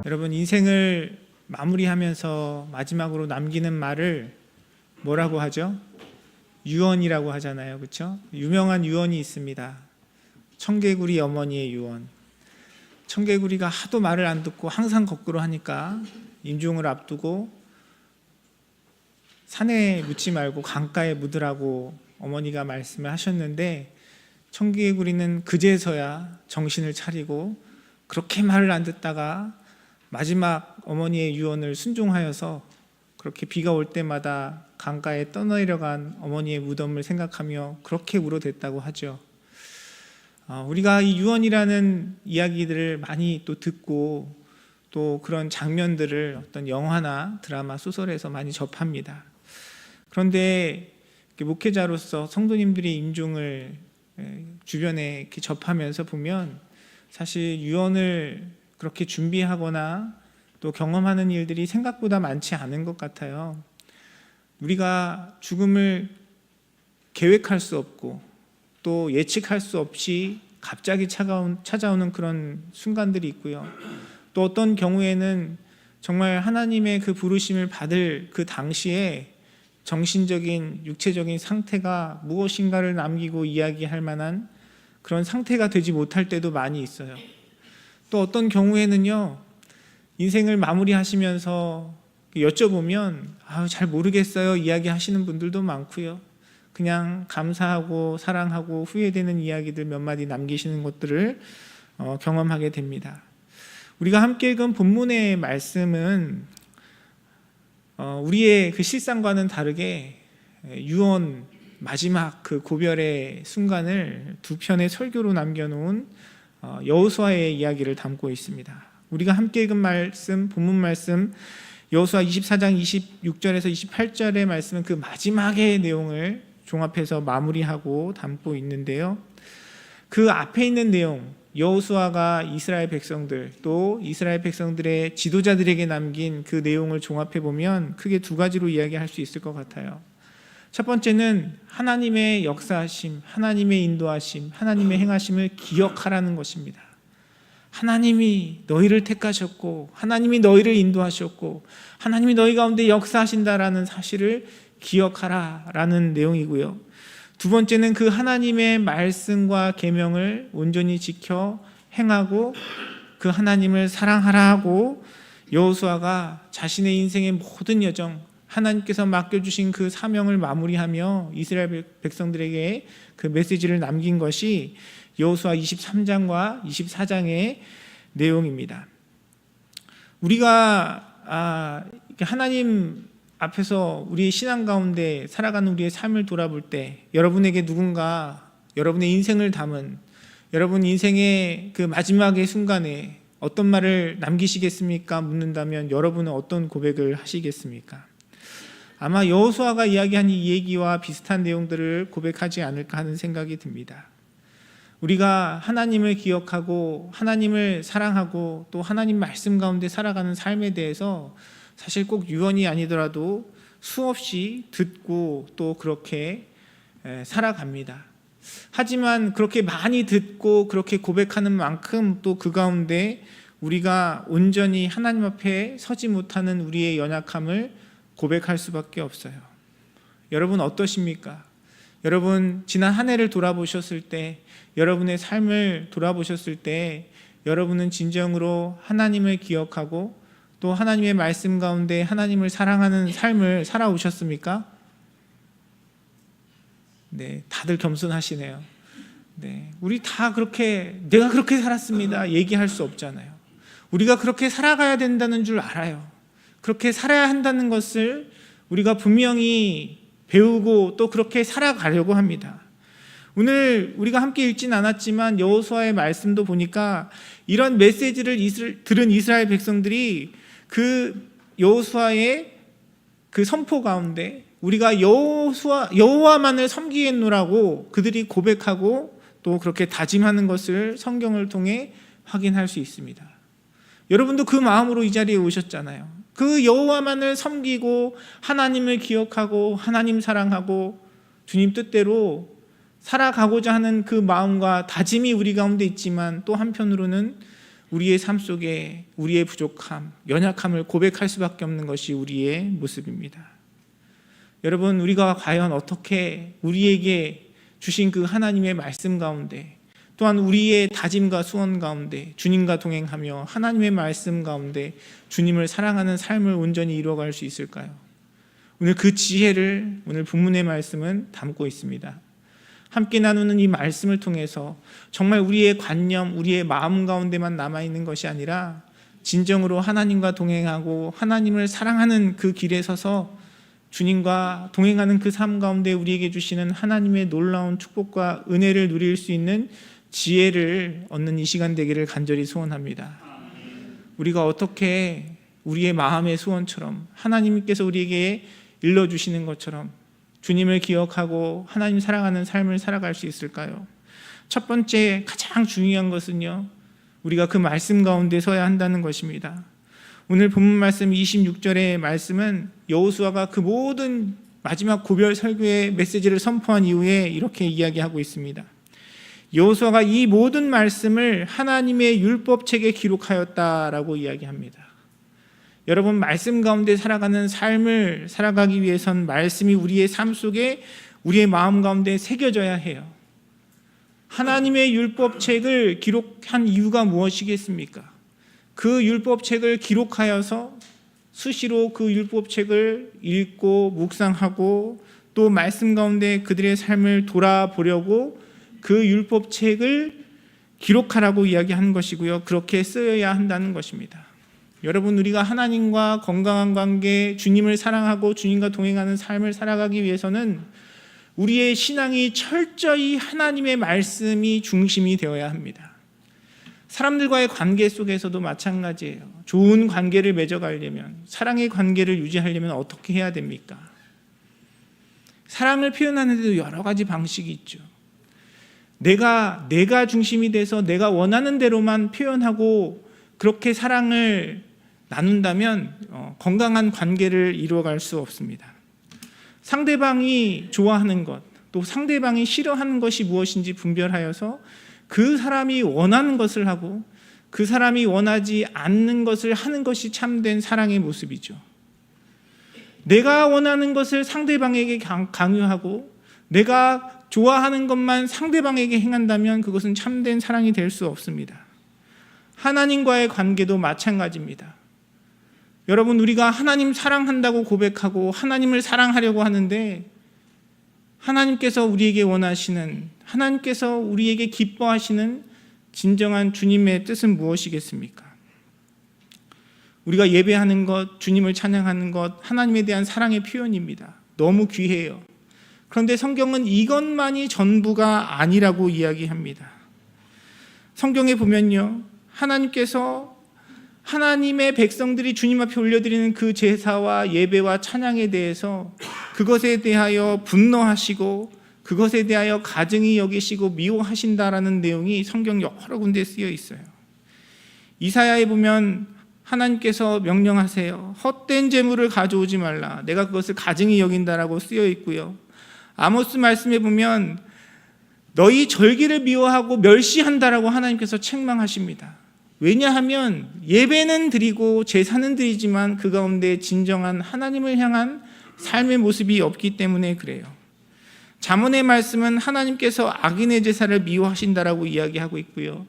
여러분, 인생을 마무리하면서 마지막으로 남기는 말을 뭐라고 하죠? 유언이라고 하잖아요. 그렇죠? 유명한 유언이 있습니다. 청개구리 어머니의 유언. 청개구리가 하도 말을 안 듣고 항상 거꾸로 하니까 임종을 앞두고 산에 묻지 말고 강가에 묻으라고 어머니가 말씀을 하셨는데, 청개구리는 그제서야 정신을 차리고 그렇게 말을 안 듣다가 마지막 어머니의 유언을 순종하여서 그렇게 비가 올 때마다 강가에 떠내려간 어머니의 무덤을 생각하며 그렇게 울어댔다고 하죠. 우리가 이 유언이라는 이야기들을 많이 또 듣고 또 그런 장면들을 어떤 영화나 드라마, 소설에서 많이 접합니다. 그런데 목회자로서 성도님들이 임종을 주변에 이렇게 접하면서 보면 사실 유언을 그렇게 준비하거나 또 경험하는 일들이 생각보다 많지 않은 것 같아요. 우리가 죽음을 계획할 수 없고 또 예측할 수 없이 갑자기 찾아오는 그런 순간들이 있고요. 또 어떤 경우에는 정말 하나님의 그 부르심을 받을 그 당시에 정신적인, 육체적인 상태가 무엇인가를 남기고 이야기할 만한 그런 상태가 되지 못할 때도 많이 있어요. 또 어떤 경우에는요, 인생을 마무리하시면서 여쭤보면 잘 모르겠어요 이야기하시는 분들도 많고요. 그냥 감사하고 사랑하고 후회되는 이야기들 몇 마디 남기시는 것들을 경험하게 됩니다. 우리가 함께 읽은 본문의 말씀은 우리의 그 실상과는 다르게 유언 마지막 그 고별의 순간을 두 편의 설교로 남겨놓은 여호수아의 이야기를 담고 있습니다. 우리가 함께 읽은 말씀, 본문 말씀 여호수아 24장 26절에서 28절의 말씀은 그 마지막의 내용을 종합해서 마무리하고 담고 있는데요. 그 앞에 있는 내용, 여호수아가 이스라엘 백성들 또 이스라엘 백성들의 지도자들에게 남긴 그 내용을 종합해 보면 크게 두 가지로 이야기할 수 있을 것 같아요. 첫 번째는 하나님의 역사하심, 하나님의 인도하심, 하나님의 행하심을 기억하라는 것입니다. 하나님이 너희를 택하셨고 하나님이 너희를 인도하셨고 하나님이 너희 가운데 역사하신다라는 사실을 기억하라라는 내용이고요. 두 번째는 그 하나님의 말씀과 계명을 온전히 지켜 행하고 그 하나님을 사랑하라 하고 여호수아가 자신의 인생의 모든 여정, 하나님께서 맡겨주신 그 사명을 마무리하며 이스라엘 백성들에게 그 메시지를 남긴 것이 여호수아 23장과 24장의 내용입니다. 우리가 하나님 앞에서 우리의 신앙 가운데 살아가는 우리의 삶을 돌아볼 때 여러분에게 누군가 여러분의 인생을 담은 여러분 인생의 그 마지막의 순간에 어떤 말을 남기시겠습니까? 묻는다면 여러분은 어떤 고백을 하시겠습니까? 아마 여호수아가 이야기한 이 얘기와 비슷한 내용들을 고백하지 않을까 하는 생각이 듭니다. 우리가 하나님을 기억하고 하나님을 사랑하고 또 하나님 말씀 가운데 살아가는 삶에 대해서 사실 꼭 유언이 아니더라도 수없이 듣고 또 그렇게 살아갑니다. 하지만 그렇게 많이 듣고 그렇게 고백하는 만큼 또 그 가운데 우리가 온전히 하나님 앞에 서지 못하는 우리의 연약함을 고백할 수밖에 없어요. 여러분 어떠십니까? 여러분 지난 한 해를 돌아보셨을 때, 여러분의 삶을 돌아보셨을 때 여러분은 진정으로 하나님을 기억하고 또 하나님의 말씀 가운데 하나님을 사랑하는 삶을 살아오셨습니까? 네, 다들 겸손하시네요. 네, 우리 다 그렇게 내가 그렇게 살았습니다 얘기할 수 없잖아요. 우리가 그렇게 살아가야 된다는 줄 알아요. 그렇게 살아야 한다는 것을 우리가 분명히 배우고 또 그렇게 살아가려고 합니다. 오늘 우리가 함께 읽진 않았지만 여호수아의 말씀도 보니까 이런 메시지를 들은 이스라엘 백성들이 그 여호수아의 그 선포 가운데 우리가 여호와만을 섬기겠노라고 그들이 고백하고 또 그렇게 다짐하는 것을 성경을 통해 확인할 수 있습니다. 여러분도 그 마음으로 이 자리에 오셨잖아요. 그 여호와만을 섬기고 하나님을 기억하고 하나님 사랑하고 주님 뜻대로 살아가고자 하는 그 마음과 다짐이 우리 가운데 있지만 또 한편으로는 우리의 삶 속에 우리의 부족함, 연약함을 고백할 수밖에 없는 것이 우리의 모습입니다. 여러분, 우리가 과연 어떻게 우리에게 주신 그 하나님의 말씀 가운데, 또한 우리의 다짐과 소원 가운데 주님과 동행하며 하나님의 말씀 가운데 주님을 사랑하는 삶을 온전히 이루어갈 수 있을까요? 오늘 그 지혜를 오늘 본문의 말씀은 담고 있습니다. 함께 나누는 이 말씀을 통해서 정말 우리의 관념, 우리의 마음 가운데만 남아있는 것이 아니라 진정으로 하나님과 동행하고 하나님을 사랑하는 그 길에 서서 주님과 동행하는 그 삶 가운데 우리에게 주시는 하나님의 놀라운 축복과 은혜를 누릴 수 있는 지혜를 얻는 이 시간 되기를 간절히 소원합니다. 우리가 어떻게 우리의 마음의 소원처럼 하나님께서 우리에게 일러주시는 것처럼 주님을 기억하고 하나님 사랑하는 삶을 살아갈 수 있을까요? 첫 번째 가장 중요한 것은요, 우리가 그 말씀 가운데 서야 한다는 것입니다. 오늘 본문 말씀 26절의 말씀은 여호수아가 그 모든 마지막 고별 설교의 메시지를 선포한 이후에 이렇게 이야기하고 있습니다. 여호수아가 이 모든 말씀을 하나님의 율법책에 기록하였다라고 이야기합니다. 여러분, 말씀 가운데 살아가는 삶을 살아가기 위해선 말씀이 우리의 삶 속에 우리의 마음 가운데 새겨져야 해요. 하나님의 율법책을 기록한 이유가 무엇이겠습니까? 그 율법책을 기록하여서 수시로 그 율법책을 읽고 묵상하고 또 말씀 가운데 그들의 삶을 돌아보려고 그 율법책을 기록하라고 이야기하는 것이고요. 그렇게 쓰여야 한다는 것입니다. 여러분, 우리가 하나님과 건강한 관계, 주님을 사랑하고 주님과 동행하는 삶을 살아가기 위해서는 우리의 신앙이 철저히 하나님의 말씀이 중심이 되어야 합니다. 사람들과의 관계 속에서도 마찬가지예요. 좋은 관계를 맺어가려면, 사랑의 관계를 유지하려면 어떻게 해야 됩니까? 사랑을 표현하는 데도 여러 가지 방식이 있죠. 내가 중심이 돼서 내가 원하는 대로만 표현하고 그렇게 사랑을 나눈다면 건강한 관계를 이루어갈 수 없습니다. 상대방이 좋아하는 것, 또 상대방이 싫어하는 것이 무엇인지 분별하여서 그 사람이 원하는 것을 하고 그 사람이 원하지 않는 것을 하는 것이 참된 사랑의 모습이죠. 내가 원하는 것을 상대방에게 강요하고 내가 좋아하는 것만 상대방에게 행한다면 그것은 참된 사랑이 될 수 없습니다. 하나님과의 관계도 마찬가지입니다. 여러분, 우리가 하나님 사랑한다고 고백하고 하나님을 사랑하려고 하는데 하나님께서 우리에게 원하시는, 하나님께서 우리에게 기뻐하시는 진정한 주님의 뜻은 무엇이겠습니까? 우리가 예배하는 것, 주님을 찬양하는 것, 하나님에 대한 사랑의 표현입니다. 너무 귀해요. 그런데 성경은 이것만이 전부가 아니라고 이야기합니다. 성경에 보면요, 하나님께서 하나님의 백성들이 주님 앞에 올려드리는 그 제사와 예배와 찬양에 대해서 그것에 대하여 분노하시고 그것에 대하여 가증히 여기시고 미워하신다라는 내용이 성경 여러 군데에 쓰여 있어요. 이사야에 보면 하나님께서 명령하세요. 헛된 재물을 가져오지 말라. 내가 그것을 가증히 여긴다라고 쓰여 있고요. 아모스 말씀에 보면 너희 절기를 미워하고 멸시한다라고 하나님께서 책망하십니다. 왜냐하면 예배는 드리고 제사는 드리지만 그 가운데 진정한 하나님을 향한 삶의 모습이 없기 때문에 그래요. 잠언의 말씀은 하나님께서 악인의 제사를 미워하신다라고 이야기하고 있고요.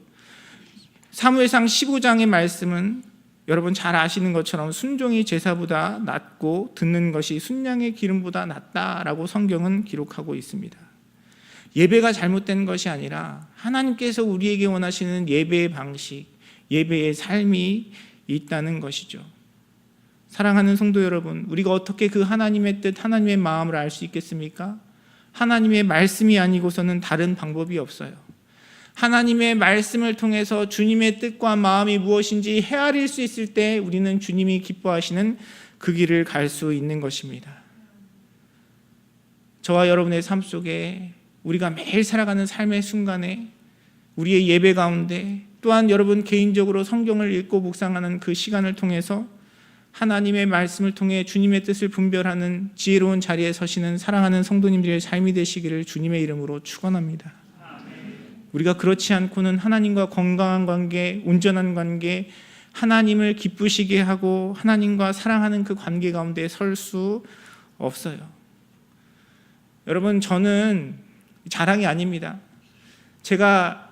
사무엘상 15장의 말씀은 여러분 잘 아시는 것처럼 순종이 제사보다 낫고 듣는 것이 순양의 기름보다 낫다라고 성경은 기록하고 있습니다. 예배가 잘못된 것이 아니라 하나님께서 우리에게 원하시는 예배의 방식, 예배의 삶이 있다는 것이죠. 사랑하는 성도 여러분, 우리가 어떻게 그 하나님의 뜻, 하나님의 마음을 알 수 있겠습니까? 하나님의 말씀이 아니고서는 다른 방법이 없어요. 하나님의 말씀을 통해서 주님의 뜻과 마음이 무엇인지 헤아릴 수 있을 때 우리는 주님이 기뻐하시는 그 길을 갈 수 있는 것입니다. 저와 여러분의 삶 속에 우리가 매일 살아가는 삶의 순간에 우리의 예배 가운데 또한 여러분 개인적으로 성경을 읽고 묵상하는 그 시간을 통해서 하나님의 말씀을 통해 주님의 뜻을 분별하는 지혜로운 자리에 서시는 사랑하는 성도님들의 삶이 되시기를 주님의 이름으로 축원합니다. 우리가 그렇지 않고는 하나님과 건강한 관계, 온전한 관계, 하나님을 기쁘시게 하고 하나님과 사랑하는 그 관계 가운데 설 수 없어요. 여러분, 저는 자랑이 아닙니다. 제가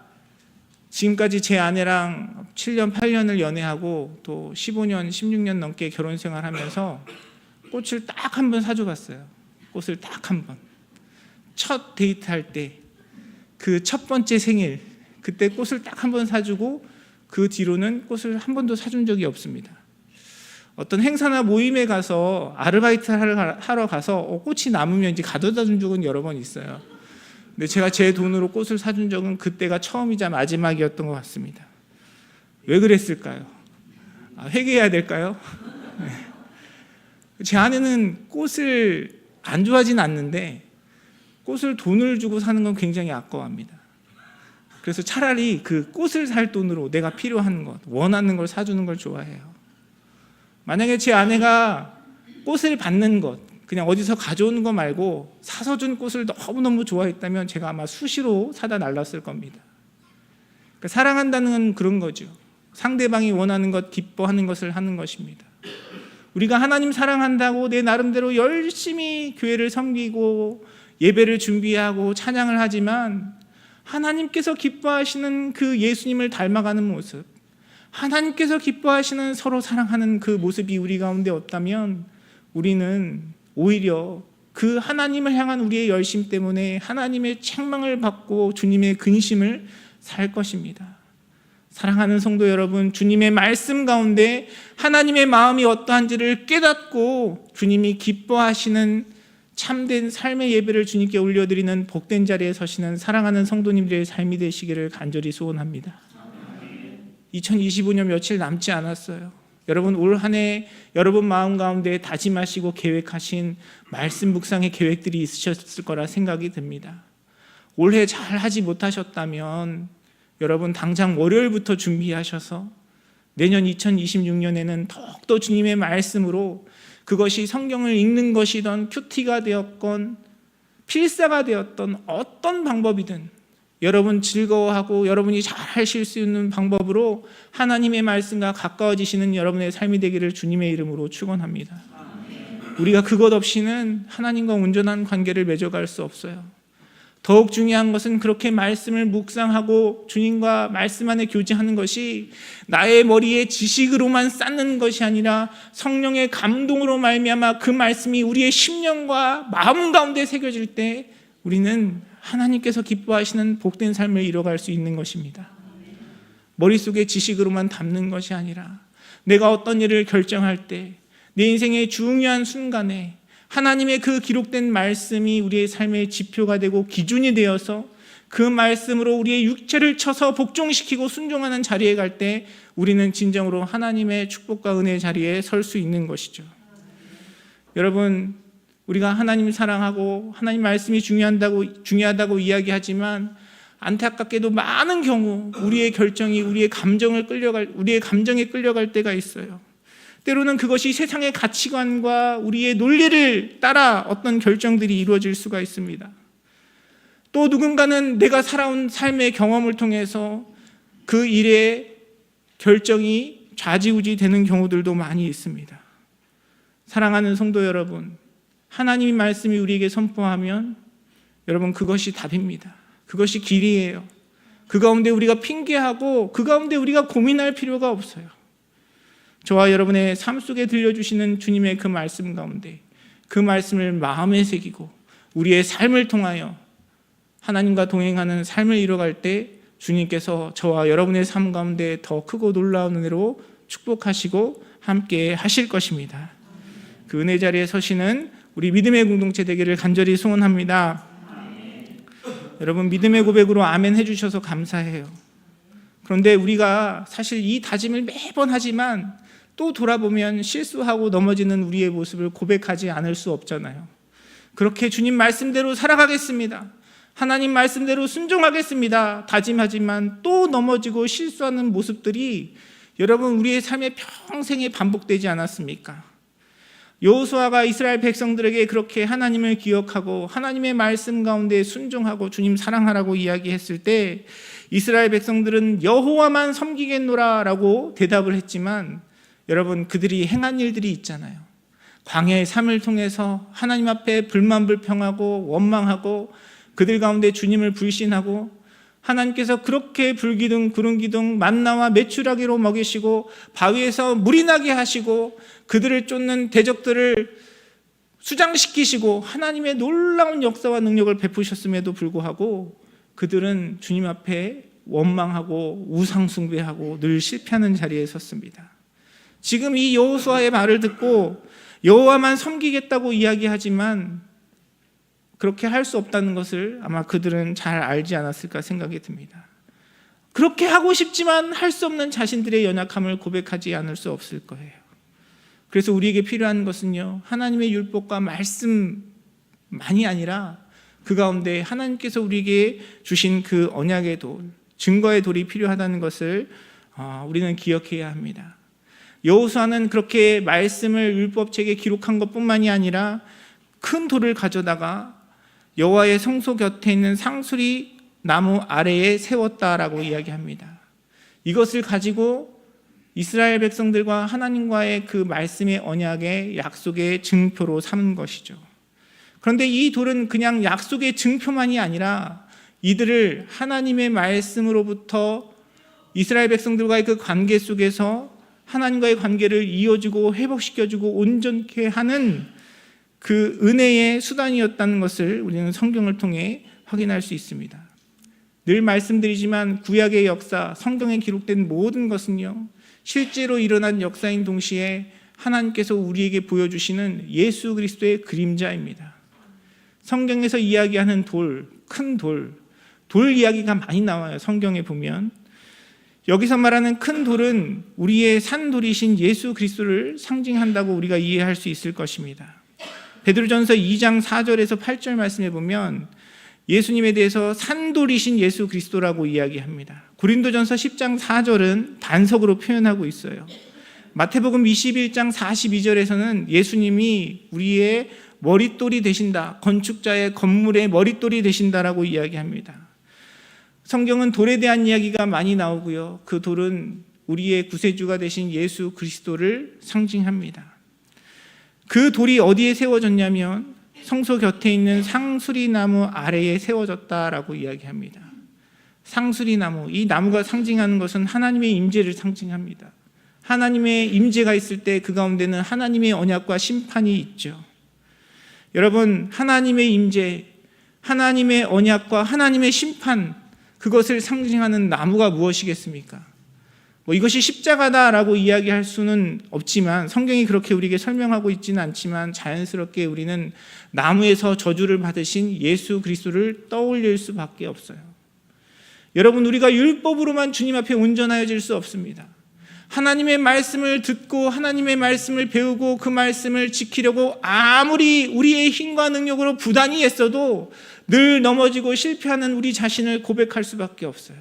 지금까지 제 아내랑 7년, 8년을 연애하고 또 15년, 16년 넘게 결혼 생활하면서 꽃을 딱 한 번 사줘봤어요. 꽃을 딱 한 번. 첫 데이트할 때, 그 첫 번째 생일, 그때 꽃을 딱 한 번 사주고 그 뒤로는 꽃을 한 번도 사준 적이 없습니다. 어떤 행사나 모임에 가서 아르바이트를 하러 가서 꽃이 남으면 이제 가져다 준 적은 여러 번 있어요. 근데 제가 제 돈으로 꽃을 사준 적은 그때가 처음이자 마지막이었던 것 같습니다. 왜 그랬을까요? 회개해야 될까요? 제 아내는 꽃을 안 좋아하진 않는데 꽃을 돈을 주고 사는 건 굉장히 아까워합니다. 그래서 차라리 그 꽃을 살 돈으로 내가 필요한 것, 원하는 걸 사주는 걸 좋아해요. 만약에 제 아내가 꽃을 받는 것, 그냥 어디서 가져오는 거 말고 사서 준 꽃을 너무너무 좋아했다면 제가 아마 수시로 사다 날랐을 겁니다. 그러니까 사랑한다는 건 그런 거죠. 상대방이 원하는 것, 기뻐하는 것을 하는 것입니다. 우리가 하나님 사랑한다고 내 나름대로 열심히 교회를 섬기고 예배를 준비하고 찬양을 하지만 하나님께서 기뻐하시는 그 예수님을 닮아가는 모습, 하나님께서 기뻐하시는 서로 사랑하는 그 모습이 우리 가운데 없다면 우리는 오히려 그 하나님을 향한 우리의 열심 때문에 하나님의 책망을 받고 주님의 근심을 살 것입니다. 사랑하는 성도 여러분, 주님의 말씀 가운데 하나님의 마음이 어떠한지를 깨닫고 주님이 기뻐하시는 참된 삶의 예배를 주님께 올려드리는 복된 자리에 서시는 사랑하는 성도님들의 삶이 되시기를 간절히 소원합니다. 2025년 며칠 남지 않았어요. 여러분, 올 한 해 여러분 마음 가운데 다짐하시고 계획하신 말씀 묵상의 계획들이 있으셨을 거라 생각이 듭니다. 올해 잘 하지 못하셨다면 여러분 당장 월요일부터 준비하셔서 내년 2026년에는 더욱더 주님의 말씀으로 그것이 성경을 읽는 것이든 큐티가 되었건 필사가 되었던 어떤 방법이든 여러분 즐거워하고 여러분이 잘 하실 수 있는 방법으로 하나님의 말씀과 가까워지시는 여러분의 삶이 되기를 주님의 이름으로 축원합니다. 우리가 그것 없이는 하나님과 온전한 관계를 맺어갈 수 없어요. 더욱 중요한 것은 그렇게 말씀을 묵상하고 주님과 말씀 안에 교제하는 것이 나의 머리에 지식으로만 쌓는 것이 아니라 성령의 감동으로 말미암아 그 말씀이 우리의 심령과 마음 가운데 새겨질 때 우리는 하나님께서 기뻐하시는 복된 삶을 이뤄갈 수 있는 것입니다. 머릿속에 지식으로만 담는 것이 아니라 내가 어떤 일을 결정할 때 내 인생의 중요한 순간에 하나님의 그 기록된 말씀이 우리의 삶의 지표가 되고 기준이 되어서 그 말씀으로 우리의 육체를 쳐서 복종시키고 순종하는 자리에 갈 때 우리는 진정으로 하나님의 축복과 은혜의 자리에 설 수 있는 것이죠. 여러분, 우리가 하나님을 사랑하고 하나님 말씀이 중요하다고 이야기하지만 안타깝게도 많은 경우 우리의 결정이 우리의 감정에 끌려갈 때가 있어요. 때로는 그것이 세상의 가치관과 우리의 논리를 따라 어떤 결정들이 이루어질 수가 있습니다. 또 누군가는 내가 살아온 삶의 경험을 통해서 그 일의 결정이 좌지우지 되는 경우들도 많이 있습니다. 사랑하는 성도 여러분, 하나님의 말씀이 우리에게 선포하면 여러분 그것이 답입니다. 그것이 길이에요. 그 가운데 우리가 핑계하고 그 가운데 우리가 고민할 필요가 없어요. 저와 여러분의 삶 속에 들려주시는 주님의 그 말씀 가운데 그 말씀을 마음에 새기고 우리의 삶을 통하여 하나님과 동행하는 삶을 이뤄갈 때 주님께서 저와 여러분의 삶 가운데 더 크고 놀라운 은혜로 축복하시고 함께 하실 것입니다. 그 은혜 자리에 서시는 우리 믿음의 공동체 되기를 간절히 소원합니다. 여러분, 믿음의 고백으로 아멘 해주셔서 감사해요. 그런데 우리가 사실 이 다짐을 매번 하지만 또 돌아보면 실수하고 넘어지는 우리의 모습을 고백하지 않을 수 없잖아요. 그렇게 주님 말씀대로 살아가겠습니다. 하나님 말씀대로 순종하겠습니다. 다짐하지만 또 넘어지고 실수하는 모습들이 여러분 우리의 삶의 평생에 반복되지 않았습니까? 여호수아가 이스라엘 백성들에게 그렇게 하나님을 기억하고 하나님의 말씀 가운데 순종하고 주님 사랑하라고 이야기했을 때 이스라엘 백성들은 여호와만 섬기겠노라 라고 대답을 했지만, 여러분, 그들이 행한 일들이 있잖아요. 광야의 삶을 통해서 하나님 앞에 불만불평하고 원망하고 그들 가운데 주님을 불신하고, 하나님께서 그렇게 불기둥 구름기둥 만나와 메추라기로 먹이시고 바위에서 물이 나게 하시고 그들을 쫓는 대적들을 수장시키시고 하나님의 놀라운 역사와 능력을 베푸셨음에도 불구하고 그들은 주님 앞에 원망하고 우상숭배하고 늘 실패하는 자리에 섰습니다. 지금 이 여호수아의 말을 듣고 여호와만 섬기겠다고 이야기하지만 그렇게 할 수 없다는 것을 아마 그들은 잘 알지 않았을까 생각이 듭니다. 그렇게 하고 싶지만 할 수 없는 자신들의 연약함을 고백하지 않을 수 없을 거예요. 그래서 우리에게 필요한 것은요, 하나님의 율법과 말씀만이 아니라 그 가운데 하나님께서 우리에게 주신 그 언약의 돌, 증거의 돌이 필요하다는 것을 우리는 기억해야 합니다. 여호수아는 그렇게 말씀을 율법책에 기록한 것뿐만이 아니라 큰 돌을 가져다가 여호와의 성소 곁에 있는 상수리 나무 아래에 세웠다라고 이야기합니다. 이것을 가지고 이스라엘 백성들과 하나님과의 그 말씀의 언약의 약속의 증표로 삼은 것이죠. 그런데 이 돌은 그냥 약속의 증표만이 아니라 이들을 하나님의 말씀으로부터 이스라엘 백성들과의 그 관계 속에서 하나님과의 관계를 이어주고 회복시켜주고 온전케 하는 그 은혜의 수단이었다는 것을 우리는 성경을 통해 확인할 수 있습니다. 늘 말씀드리지만 구약의 역사, 성경에 기록된 모든 것은요, 실제로 일어난 역사인 동시에 하나님께서 우리에게 보여주시는 예수 그리스도의 그림자입니다. 성경에서 이야기하는 돌, 큰 돌 이야기가 많이 나와요. 성경에 보면 여기서 말하는 큰 돌은 우리의 산돌이신 예수 그리스도를 상징한다고 우리가 이해할 수 있을 것입니다. 베드로전서 2장 4절에서 8절 말씀에 보면 예수님에 대해서 산돌이신 예수 그리스도라고 이야기합니다. 고린도전서 10장 4절은 반석으로 표현하고 있어요. 마태복음 21장 42절에서는 예수님이 우리의 머릿돌이 되신다, 건축자의 건물의 머릿돌이 되신다라고 이야기합니다. 성경은 돌에 대한 이야기가 많이 나오고요, 그 돌은 우리의 구세주가 되신 예수 그리스도를 상징합니다. 그 돌이 어디에 세워졌냐면 성소 곁에 있는 상수리나무 아래에 세워졌다라고 이야기합니다. 상수리나무, 이 나무가 상징하는 것은 하나님의 임재를 상징합니다. 하나님의 임재가 있을 때 그 가운데는 하나님의 언약과 심판이 있죠. 여러분, 하나님의 임재, 하나님의 언약과 하나님의 심판, 그것을 상징하는 나무가 무엇이겠습니까? 이것이 십자가다라고 이야기할 수는 없지만 성경이 그렇게 우리에게 설명하고 있지는 않지만 자연스럽게 우리는 나무에서 저주를 받으신 예수 그리스도를 떠올릴 수밖에 없어요. 여러분, 우리가 율법으로만 주님 앞에 온전하여질 수 없습니다. 하나님의 말씀을 듣고 하나님의 말씀을 배우고 그 말씀을 지키려고 아무리 우리의 힘과 능력으로 부단히 애써도 늘 넘어지고 실패하는 우리 자신을 고백할 수밖에 없어요.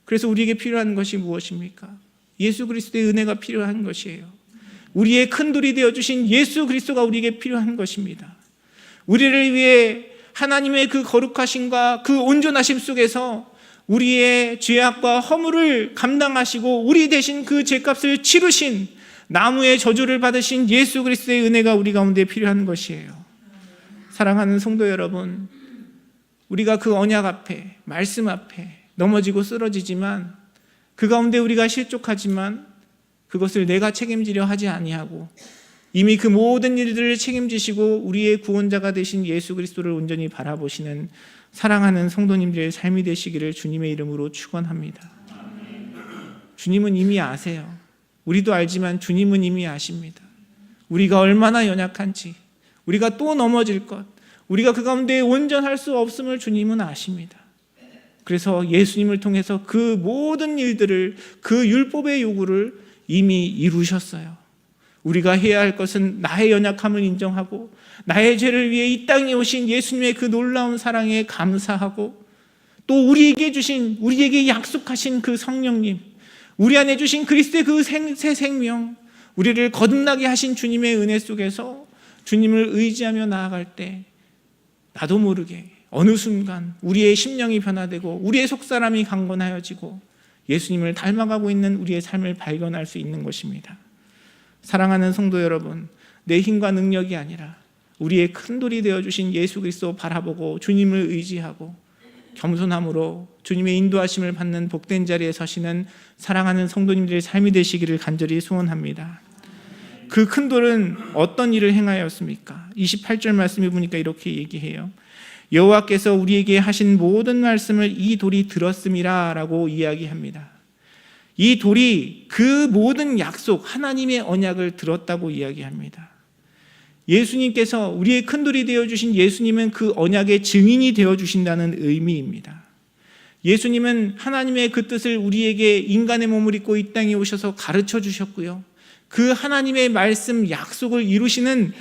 그래서 우리에게 필요한 것이 무엇입니까? 예수 그리스도의 은혜가 필요한 것이에요. 우리의 큰 돌이 되어주신 예수 그리스도가 우리에게 필요한 것입니다. 우리를 위해 하나님의 그 거룩하심과 그 온전하심 속에서 우리의 죄악과 허물을 감당하시고 우리 대신 그 죄값을 치르신, 나무의 저주를 받으신 예수 그리스도의 은혜가 우리 가운데 필요한 것이에요. 사랑하는 성도 여러분, 우리가 그 언약 앞에, 말씀 앞에 넘어지고 쓰러지지만 그 가운데 우리가 실족하지만 그것을 내가 책임지려 하지 아니하고 이미 그 모든 일들을 책임지시고 우리의 구원자가 되신 예수 그리스도를 온전히 바라보시는 사랑하는 성도님들의 삶이 되시기를 주님의 이름으로 축원합니다. 주님은 이미 아세요. 우리도 알지만 주님은 이미 아십니다. 우리가 얼마나 연약한지, 우리가 또 넘어질 것, 우리가 그 가운데 온전할 수 없음을 주님은 아십니다. 그래서 예수님을 통해서 그 모든 일들을, 그 율법의 요구를 이미 이루셨어요. 우리가 해야 할 것은 나의 연약함을 인정하고 나의 죄를 위해 이 땅에 오신 예수님의 그 놀라운 사랑에 감사하고 또 우리에게 약속하신 그 성령님, 우리 안에 주신 그리스도의 그 새 생명, 우리를 거듭나게 하신 주님의 은혜 속에서 주님을 의지하며 나아갈 때 나도 모르게 어느 순간 우리의 심령이 변화되고 우리의 속사람이 강건하여지고 예수님을 닮아가고 있는 우리의 삶을 발견할 수 있는 것입니다. 사랑하는 성도 여러분, 내 힘과 능력이 아니라 우리의 큰돌이 되어주신 예수 그리스도 바라보고 주님을 의지하고 겸손함으로 주님의 인도하심을 받는 복된 자리에 서시는 사랑하는 성도님들의 삶이 되시기를 간절히 소원합니다. 그 큰돌은 어떤 일을 행하였습니까? 28절 말씀에 보니까 이렇게 얘기해요. 여호와께서 우리에게 하신 모든 말씀을 이 돌이 들었음이라 라고 이야기합니다. 이 돌이 그 모든 약속, 하나님의 언약을 들었다고 이야기합니다. 예수님께서 우리의 큰돌이 되어주신 예수님은 그 언약의 증인이 되어주신다는 의미입니다. 예수님은 하나님의 그 뜻을 우리에게 인간의 몸을 입고 이 땅에 오셔서 가르쳐 주셨고요. 그 하나님의 말씀, 약속을 이루시는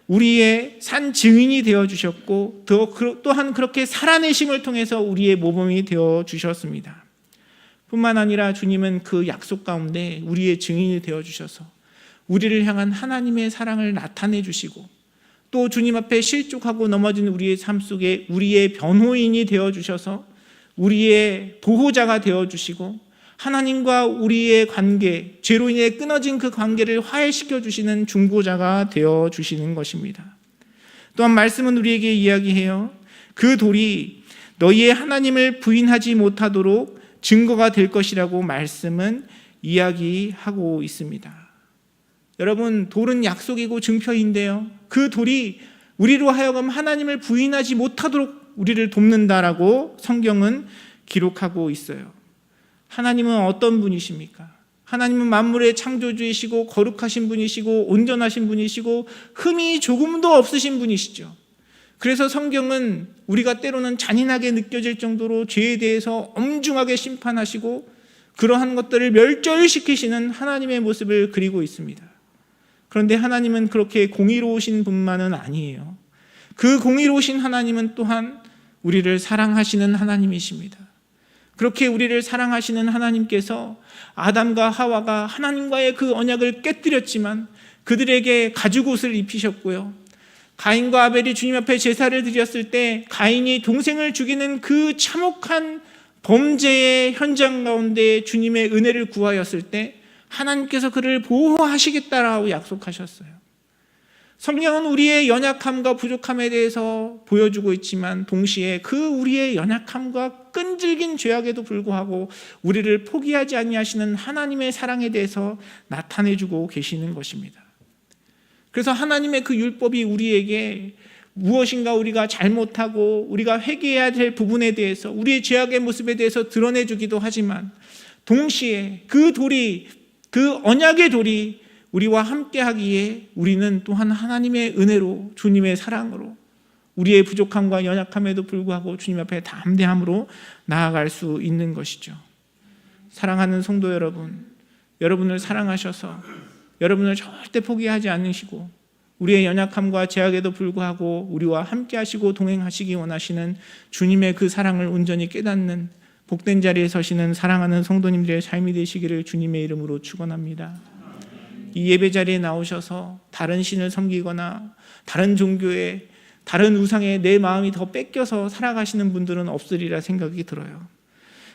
우리의 산 증인이 되어주셨고 또한 그렇게 살아내심을 통해서 우리의 모범이 되어주셨습니다. 뿐만 아니라 주님은 그 약속 가운데 우리의 증인이 되어주셔서 우리를 향한 하나님의 사랑을 나타내 주시고 또 주님 앞에 실족하고 넘어진 우리의 삶 속에 우리의 변호인이 되어주셔서 우리의 보호자가 되어주시고 하나님과 우리의 관계, 죄로 인해 끊어진 그 관계를 화해시켜 주시는 중보자가 되어주시는 것입니다. 또한 말씀은 우리에게 이야기해요. 그 돌이 너희의 하나님을 부인하지 못하도록 증거가 될 것이라고 말씀은 이야기하고 있습니다. 여러분, 돌은 약속이고 증표인데요, 그 돌이 우리로 하여금 하나님을 부인하지 못하도록 우리를 돕는다라고 성경은 기록하고 있어요. 하나님은 어떤 분이십니까? 하나님은 만물의 창조주이시고 거룩하신 분이시고 온전하신 분이시고 흠이 조금도 없으신 분이시죠. 그래서 성경은 우리가 때로는 잔인하게 느껴질 정도로 죄에 대해서 엄중하게 심판하시고 그러한 것들을 멸절시키시는 하나님의 모습을 그리고 있습니다. 그런데 하나님은 그렇게 공의로우신 분만은 아니에요. 그 공의로우신 하나님은 또한 우리를 사랑하시는 하나님이십니다. 그렇게 우리를 사랑하시는 하나님께서 아담과 하와가 하나님과의 그 언약을 깨뜨렸지만 그들에게 가죽옷을 입히셨고요. 가인과 아벨이 주님 앞에 제사를 드렸을 때 가인이 동생을 죽이는 그 참혹한 범죄의 현장 가운데 주님의 은혜를 구하였을 때 하나님께서 그를 보호하시겠다라고 약속하셨어요. 성경은 우리의 연약함과 부족함에 대해서 보여주고 있지만 동시에 그 우리의 연약함과 끈질긴 죄악에도 불구하고 우리를 포기하지 아니하시는 하나님의 사랑에 대해서 나타내주고 계시는 것입니다. 그래서 하나님의 그 율법이 우리에게 무엇인가 우리가 잘못하고 우리가 회개해야 될 부분에 대해서 우리의 죄악의 모습에 대해서 드러내주기도 하지만 동시에 그 돌이, 그 언약의 돌이 우리와 함께하기에 우리는 또한 하나님의 은혜로 주님의 사랑으로 우리의 부족함과 연약함에도 불구하고 주님 앞에 담대함으로 나아갈 수 있는 것이죠. 사랑하는 성도 여러분, 여러분을 사랑하셔서 여러분을 절대 포기하지 않으시고 우리의 연약함과 제약에도 불구하고 우리와 함께하시고 동행하시기 원하시는 주님의 그 사랑을 온전히 깨닫는 복된 자리에 서시는 사랑하는 성도님들의 삶이 되시기를 주님의 이름으로 축원합니다. 이 예배 자리에 나오셔서 다른 신을 섬기거나 다른 종교에, 다른 우상에 내 마음이 더 뺏겨서 살아가시는 분들은 없으리라 생각이 들어요.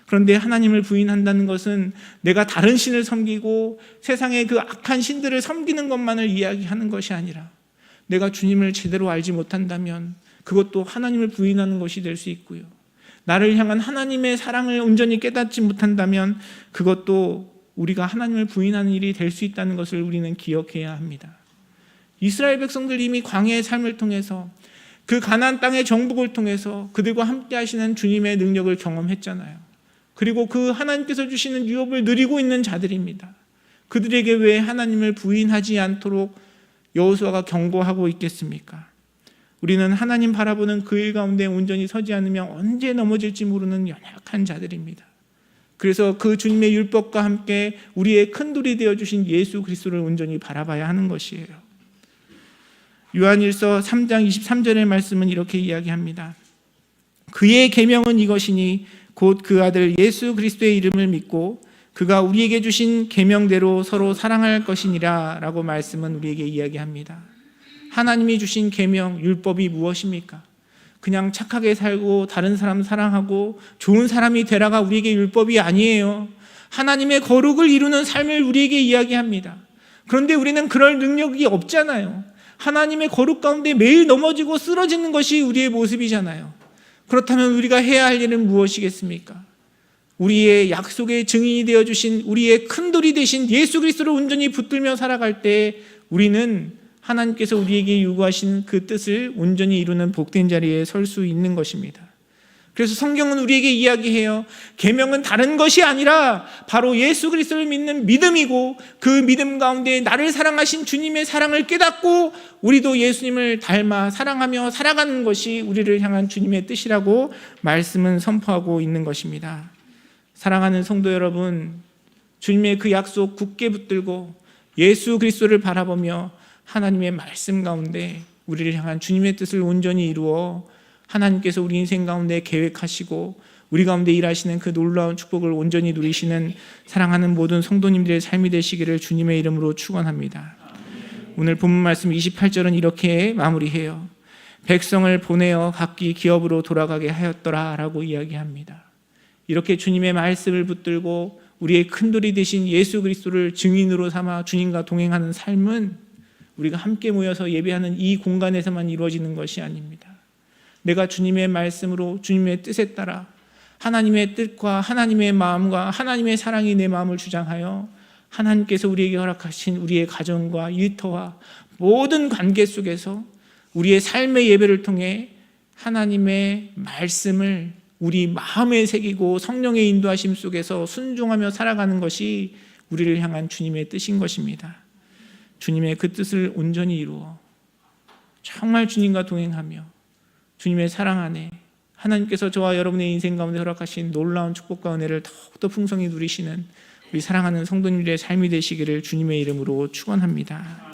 그런데 하나님을 부인한다는 것은 내가 다른 신을 섬기고 세상의 그 악한 신들을 섬기는 것만을 이야기하는 것이 아니라 내가 주님을 제대로 알지 못한다면 그것도 하나님을 부인하는 것이 될 수 있고요. 나를 향한 하나님의 사랑을 온전히 깨닫지 못한다면 그것도 우리가 하나님을 부인하는 일이 될 수 있다는 것을 우리는 기억해야 합니다. 이스라엘 백성들 이미 광야의 삶을 통해서 그 가나안 땅의 정복을 통해서 그들과 함께 하시는 주님의 능력을 경험했잖아요. 그리고 그 하나님께서 주시는 유업을 누리고 있는 자들입니다. 그들에게 왜 하나님을 부인하지 않도록 여호수아가 경고하고 있겠습니까? 우리는 하나님 바라보는 그 일 가운데 온전히 서지 않으면 언제 넘어질지 모르는 연약한 자들입니다. 그래서 그 주님의 율법과 함께 우리의 큰돌이 되어주신 예수 그리스도를 온전히 바라봐야 하는 것이에요. 요한일서 3장 23절의 말씀은 이렇게 이야기합니다. 그의 계명은 이것이니 곧 그 아들 예수 그리스도의 이름을 믿고 그가 우리에게 주신 계명대로 서로 사랑할 것이니라 라고 말씀은 우리에게 이야기합니다. 하나님이 주신 계명, 율법이 무엇입니까? 그냥 착하게 살고 다른 사람 사랑하고 좋은 사람이 되라가 우리에게 율법이 아니에요. 하나님의 거룩을 이루는 삶을 우리에게 이야기합니다. 그런데 우리는 그럴 능력이 없잖아요. 하나님의 거룩 가운데 매일 넘어지고 쓰러지는 것이 우리의 모습이잖아요. 그렇다면 우리가 해야 할 일은 무엇이겠습니까? 우리의 약속의 증인이 되어주신 우리의 큰돌이 되신 예수 그리스도를 온전히 붙들며 살아갈 때 우리는 하나님께서 우리에게 요구하신 그 뜻을 온전히 이루는 복된 자리에 설 수 있는 것입니다. 그래서 성경은 우리에게 이야기해요. 계명은 다른 것이 아니라 바로 예수 그리스도를 믿는 믿음이고, 그 믿음 가운데 나를 사랑하신 주님의 사랑을 깨닫고 우리도 예수님을 닮아 사랑하며 살아가는 것이 우리를 향한 주님의 뜻이라고 말씀은 선포하고 있는 것입니다. 사랑하는 성도 여러분, 주님의 그 약속 굳게 붙들고 예수 그리스도를 바라보며 하나님의 말씀 가운데 우리를 향한 주님의 뜻을 온전히 이루어 하나님께서 우리 인생 가운데 계획하시고 우리 가운데 일하시는 그 놀라운 축복을 온전히 누리시는 사랑하는 모든 성도님들의 삶이 되시기를 주님의 이름으로 축원합니다. 오늘 본문 말씀 28절은 이렇게 마무리해요. 백성을 보내어 각기 기업으로 돌아가게 하였더라 라고 이야기합니다. 이렇게 주님의 말씀을 붙들고 우리의 큰돌이 되신 예수 그리스도를 증인으로 삼아 주님과 동행하는 삶은 우리가 함께 모여서 예배하는 이 공간에서만 이루어지는 것이 아닙니다. 내가 주님의 말씀으로 주님의 뜻에 따라 하나님의 뜻과 하나님의 마음과 하나님의 사랑이 내 마음을 주장하여 하나님께서 우리에게 허락하신 우리의 가정과 일터와 모든 관계 속에서 우리의 삶의 예배를 통해 하나님의 말씀을 우리 마음에 새기고 성령의 인도하심 속에서 순종하며 살아가는 것이 우리를 향한 주님의 뜻인 것입니다. 주님의 그 뜻을 온전히 이루어 정말 주님과 동행하며 주님의 사랑 안에 하나님께서 저와 여러분의 인생 가운데 허락하신 놀라운 축복과 은혜를 더욱더 풍성히 누리시는 우리 사랑하는 성도님들의 삶이 되시기를 주님의 이름으로 축원합니다.